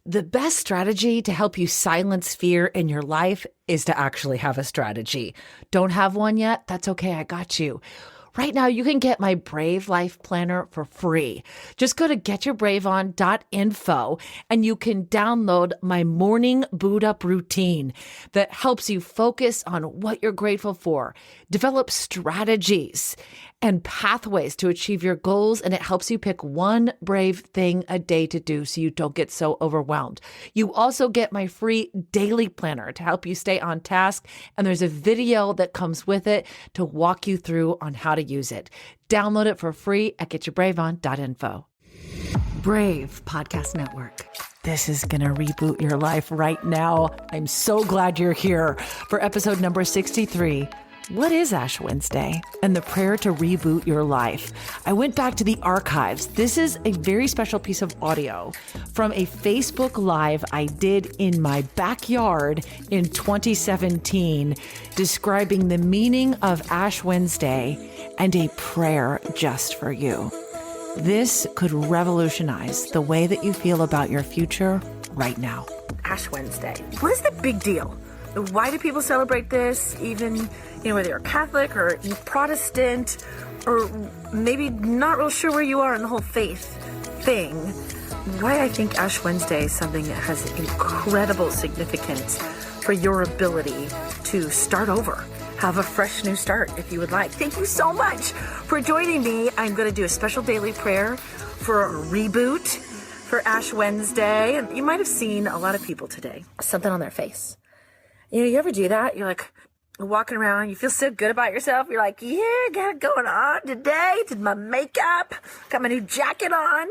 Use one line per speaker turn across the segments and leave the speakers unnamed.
The best strategy to help you silence fear in your life is to actually have a strategy. Don't have one yet? That's okay. I got you. Right now, you can get my Brave Life Planner for free. Just go to getyourbraveon.info and you can download my morning boot up routine that helps you focus on what you're grateful for, develop strategies and pathways to achieve your goals, and it helps you pick one brave thing a day to do so you don't get so overwhelmed. You also get my free daily planner to help you stay on task, and there's a video that comes with it to walk you through on how to use it. Download it for free at getyourbraveon.info. Brave Podcast Network. This is going to reboot your life right now. I'm so glad you're here for episode number 63. What is Ash Wednesday and the prayer to reboot your life? I went back to the archives. This is a very special piece of audio from a Facebook Live I did in my backyard in 2017, describing the meaning of Ash Wednesday and a prayer just for you. This could revolutionize the way that you feel about your future right now.
Ash Wednesday. What is the big deal? Why do people celebrate this? Even, whether you're Catholic or Protestant, or maybe not real sure where you are in the whole faith thing. Why I think Ash Wednesday is something that has incredible significance for your ability to start over. Have a fresh new start if you would like. Thank you so much for joining me. I'm going to do a special daily prayer for a reboot for Ash Wednesday. And you might have seen a lot of people today, something on their face. You ever do that? You're like walking around, you feel so good about yourself. You're like, yeah, got it going on today. Did my makeup, got my new jacket on.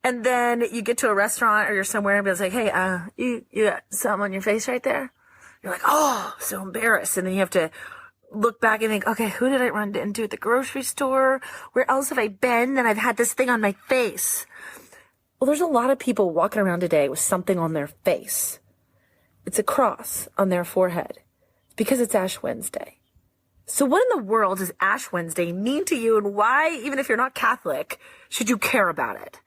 And then you get to a restaurant or you're somewhere and it's like, hey, you got something on your face right there? You're like, oh, so embarrassed. And then you have to look back and think, okay, who did I run into at the grocery store? Where else have I been? And I've had this thing on my face. Well, there's a lot of people walking around today with something on their face. It's a cross on their forehead because it's Ash Wednesday. So what in the world does Ash Wednesday mean to you, and why, even if you're not Catholic, should you care about it?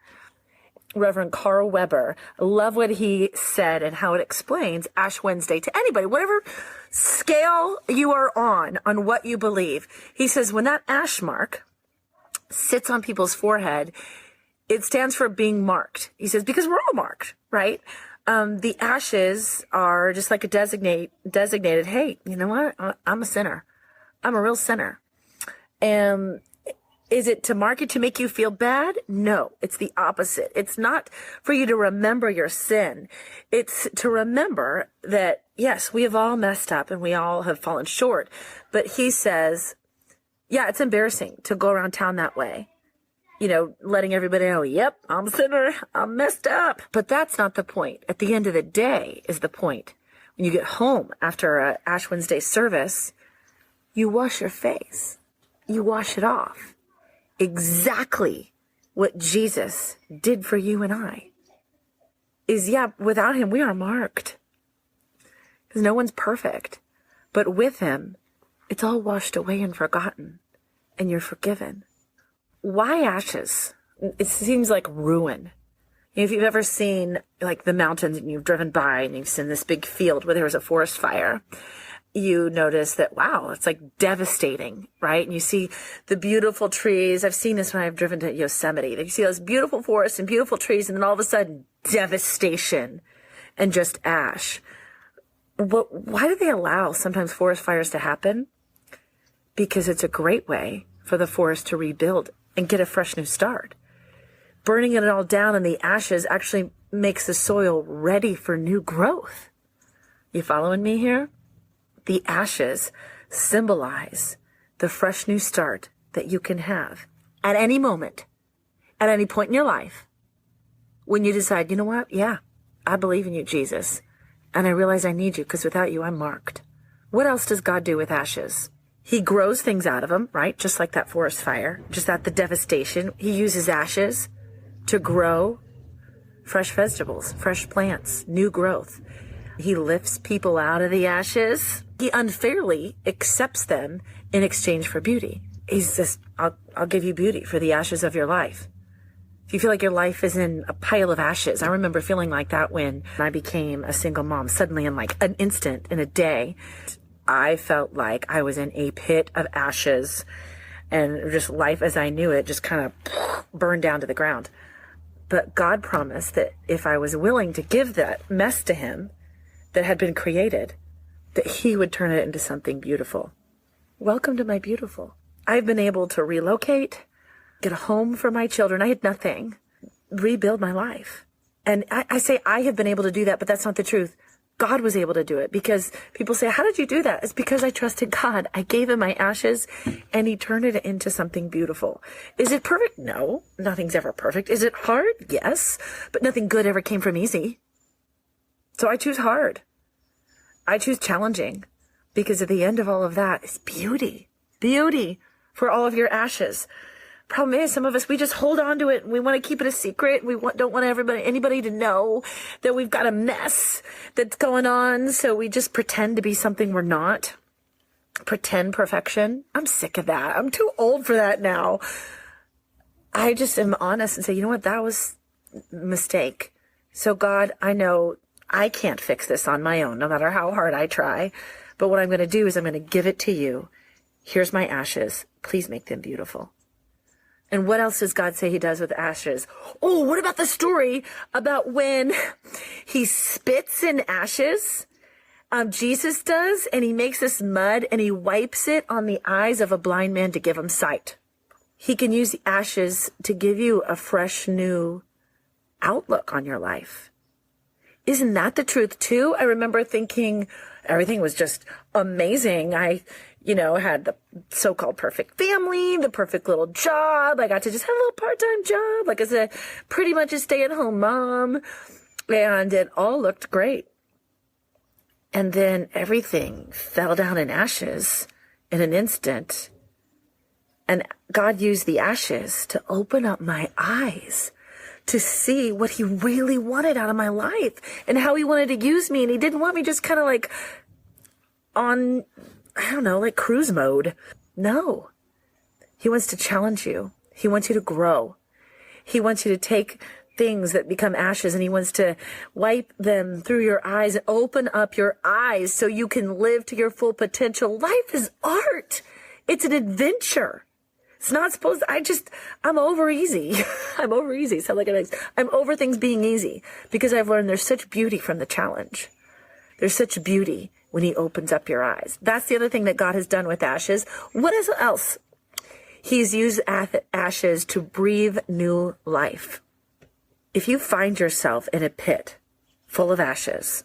Reverend Carroll Weber, I love what he said and how it explains Ash Wednesday to anybody, whatever scale you are on what you believe. He says when that ash mark sits on people's forehead, it stands for being marked. He says, because we're all marked, right? The ashes are just like a designated, hey, you know what? I'm a sinner. I'm a real sinner. And is it to mark it to make you feel bad? No, it's the opposite. It's not for you to remember your sin. It's to remember that, yes, we have all messed up and we all have fallen short. But he says, yeah, it's embarrassing to go around town that way. Letting everybody know, yep, I'm a sinner, I'm messed up. But that's not the point. At the end of the day is the point. When you get home after a Ash Wednesday service, you wash your face. You wash it off. Exactly what Jesus did for you and I is, without him, we are marked. Because no one's perfect. But with him, it's all washed away and forgotten. And you're forgiven. Why ashes? It seems like ruin. If you've ever seen like the mountains and you've driven by and you've seen this big field where there was a forest fire, you notice that, wow, it's like devastating, right? And you see the beautiful trees. I've seen this when I've driven to Yosemite. You see those beautiful forests and beautiful trees, and then all of a sudden, devastation and just ash. Why do they allow sometimes forest fires to happen? Because it's a great way for the forest to rebuild and get a fresh new start. Burning it all down in the ashes actually makes the soil ready for new growth. You following me here? The ashes symbolize the fresh new start that you can have at any moment, at any point in your life, when you decide, you know what? Yeah, I believe in you, Jesus. And I realize I need you because without you, I'm marked. What else does God do with ashes? He grows things out of them, right? Just like that forest fire, just that the devastation. He uses ashes to grow fresh vegetables, fresh plants, new growth. He lifts people out of the ashes. He unfairly accepts them in exchange for beauty. He says, I'll give you beauty for the ashes of your life. If you feel like your life is in a pile of ashes, I remember feeling like that when I became a single mom. Suddenly, in like an instant, in a day, I felt like I was in a pit of ashes, and just life as I knew it just kind of burned down to the ground. But God promised that if I was willing to give that mess to him that had been created, that he would turn it into something beautiful. Welcome to my beautiful. I've been able to relocate, get a home for my children. I had nothing. Rebuild my life. And I say I have been able to do that, but that's not the truth. God was able to do it, because people say, how did you do that? It's because I trusted God. I gave him my ashes and he turned it into something beautiful. Is it perfect? No, nothing's ever perfect. Is it hard? Yes, but nothing good ever came from easy. So I choose hard. I choose challenging, because at the end of all of that is beauty. Beauty for all of your ashes. Problem is, some of us, we just hold on to it and we want to keep it a secret. We don't want anybody to know that we've got a mess that's going on. So we just pretend to be something we're not. Pretend perfection. I'm sick of that. I'm too old for that now. I just am honest and say, you know what? That was a mistake. So God, I know I can't fix this on my own, no matter how hard I try. But what I'm going to do is I'm going to give it to you. Here's my ashes. Please make them beautiful. And what else does God say he does with ashes? Oh, what about the story about when he spits in ashes? Jesus does, and he makes this mud and he wipes it on the eyes of a blind man to give him sight. He can use the ashes to give you a fresh new outlook on your life. Isn't that the truth too? I remember thinking everything was just amazing. I had the so-called perfect family, the perfect little job. I got to just have a little part-time job, like as pretty much a stay-at-home mom. And it all looked great. And then everything fell down in ashes in an instant. And God used the ashes to open up my eyes to see what he really wanted out of my life and how he wanted to use me. And he didn't want me just kind of like on, I don't know, like cruise mode. No. He wants to challenge you. He wants you to grow. He wants you to take things that become ashes and he wants to wipe them through your eyes and open up your eyes so you can live to your full potential. Life is art. It's an adventure. It's not supposed to, I'm over easy. I'm over easy. Sound like I'm over things being easy because I've learned there's such beauty from the challenge. There's such beauty when he opens up your eyes. That's the other thing that God has done with ashes. What else? He's used ashes to breathe new life. If you find yourself in a pit full of ashes,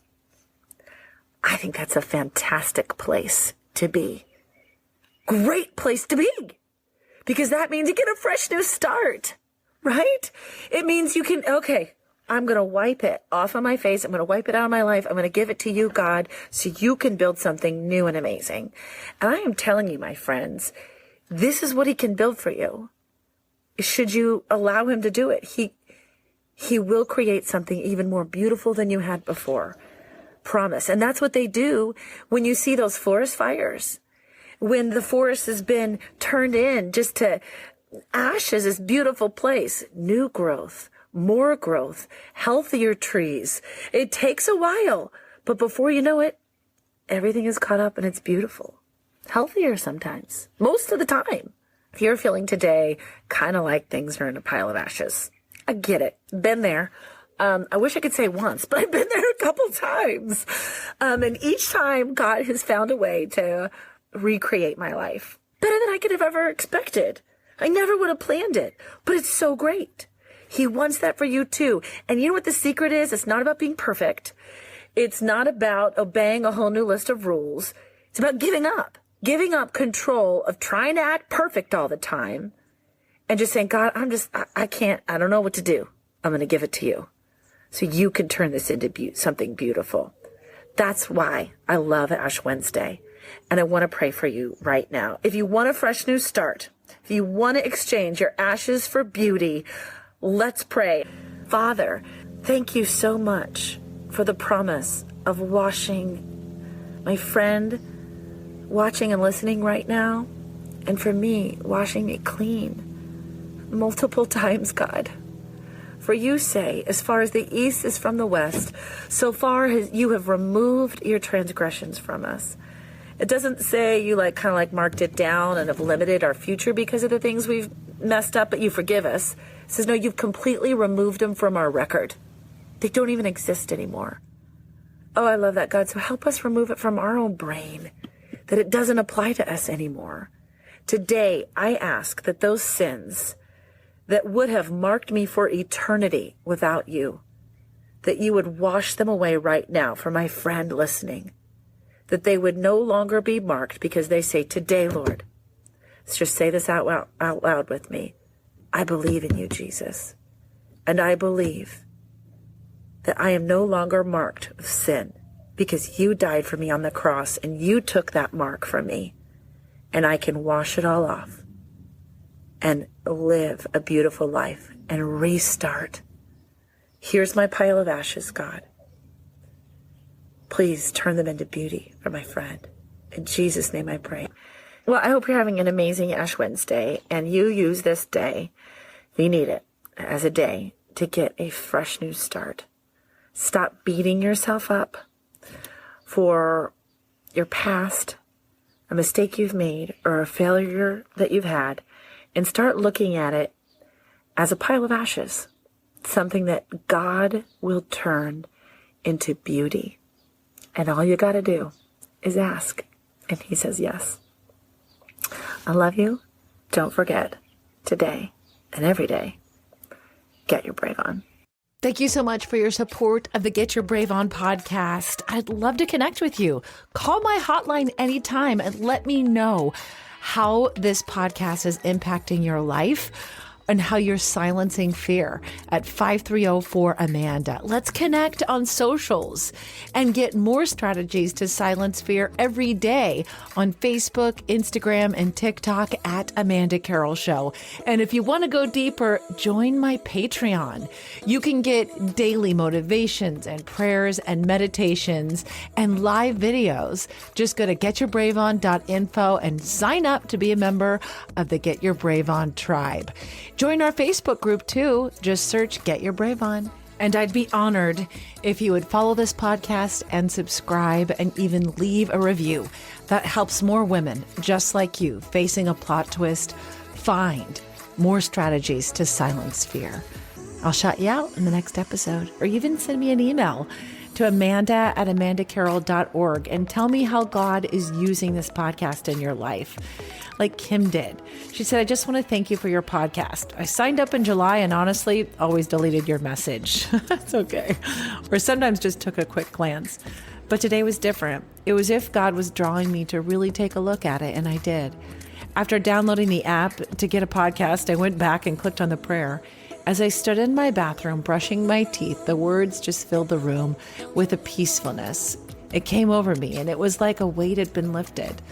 I think that's a fantastic place to be. Great place to be. Because that means you get a fresh new start, right? It means you can, okay, I'm going to wipe it off of my face. I'm going to wipe it out of my life. I'm going to give it to you, God, so you can build something new and amazing. And I am telling you, my friends, this is what he can build for you. Should you allow him to do it, he will create something even more beautiful than you had before. Promise. And that's what they do when you see those forest fires. When the forest has been turned in just to ashes, this beautiful place, new growth, more growth, healthier trees. It takes a while, but before you know it, everything is caught up and it's beautiful. Healthier sometimes, most of the time. If you're feeling today kind of like things are in a pile of ashes, I get it. Been there. I wish I could say once, but I've been there a couple times. And each time God has found a way to recreate my life better than I could have ever expected. I never would have planned it, but it's so great. He wants that for you too. And you know what the secret is? It's not about being perfect. It's not about obeying a whole new list of rules. It's about giving up control of trying to act perfect all the time and just saying, God, I can't, I don't know what to do. I'm going to give it to you so you can turn this into something beautiful. That's why I love Ash Wednesday. And I want to pray for you right now. If you want a fresh new start, if you want to exchange your ashes for beauty, let's pray. Father, thank you so much for the promise of washing my friend watching and listening right now, and for me, washing me clean multiple times, God. For you say, as far as the east is from the west, so far as you have removed your transgressions from us. It doesn't say you kind of marked it down and have limited our future because of the things we've messed up, but you forgive us. It says, no, you've completely removed them from our record. They don't even exist anymore. Oh, I love that, God. So help us remove it from our own brain, that it doesn't apply to us anymore. Today, I ask that those sins that would have marked me for eternity without you, that you would wash them away right now for my friend listening, that they would no longer be marked because they say, today, Lord, let's just say this out loud with me. I believe in you, Jesus, and I believe that I am no longer marked with sin because you died for me on the cross and you took that mark from me, and I can wash it all off and live a beautiful life and restart. Here's my pile of ashes, God. Please turn them into beauty for my friend. In Jesus' name I pray. Well, I hope you're having an amazing Ash Wednesday, and you use this day, we need it, as a day to get a fresh new start. Stop beating yourself up for your past, a mistake you've made, or a failure that you've had, and start looking at it as a pile of ashes, something that God will turn into beauty. And all you got to do is ask, and he says yes. I love you. Don't forget, today and every day, get your brave on.
Thank you so much for your support of the Get Your Brave On podcast. I'd love to connect with you. Call my hotline anytime and let me know how this podcast is impacting your life and how you're silencing fear at 530-4AMANDA. Let's connect on socials and get more strategies to silence fear every day on Facebook, Instagram, and TikTok at Amanda Carroll Show. And if you want to go deeper, join my Patreon. You can get daily motivations and prayers and meditations and live videos. Just go to getyourbraveon.info and sign up to be a member of the Get Your Brave On tribe. Join our Facebook group too. Just search Get Your Brave On. And I'd be honored if you would follow this podcast and subscribe and even leave a review. That helps more women just like you facing a plot twist find more strategies to silence fear. I'll shout you out in the next episode, or even send me an email to amanda@amandacarroll.org and tell me how God is using this podcast in your life. Like Kim did. She said, I just want to thank you for your podcast. I signed up in July and honestly always deleted your message. That's okay. Or sometimes just took a quick glance. But today was different. It was if God was drawing me to really take a look at it, and I did. After downloading the app to get a podcast, I went back and clicked on the prayer. As I stood in my bathroom brushing my teeth, the words just filled the room with a peacefulness. It came over me, and it was like a weight had been lifted.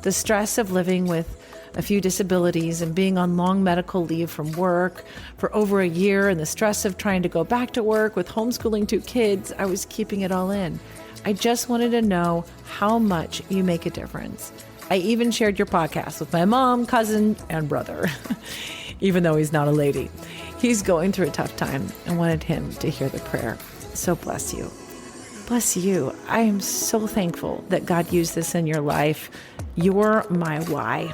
The stress of living with a few disabilities and being on long medical leave from work for over a year, and the stress of trying to go back to work with homeschooling 2 kids, I was keeping it all in. I just wanted to know how much you make a difference. I even shared your podcast with my mom, cousin, and brother, even though he's not a lady. He's going through a tough time and wanted him to hear the prayer. So bless you. Bless you. I am so thankful that God used this in your life. You're my why.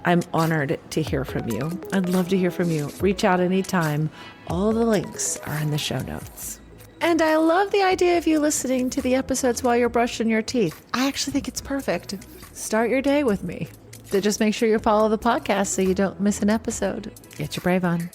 I'm honored to hear from you. I'd love to hear from you. Reach out anytime. All the links are in the show notes. And I love the idea of you listening to the episodes while you're brushing your teeth. I actually think it's perfect. Start your day with me. So just make sure you follow the podcast so you don't miss an episode. Get your brave on.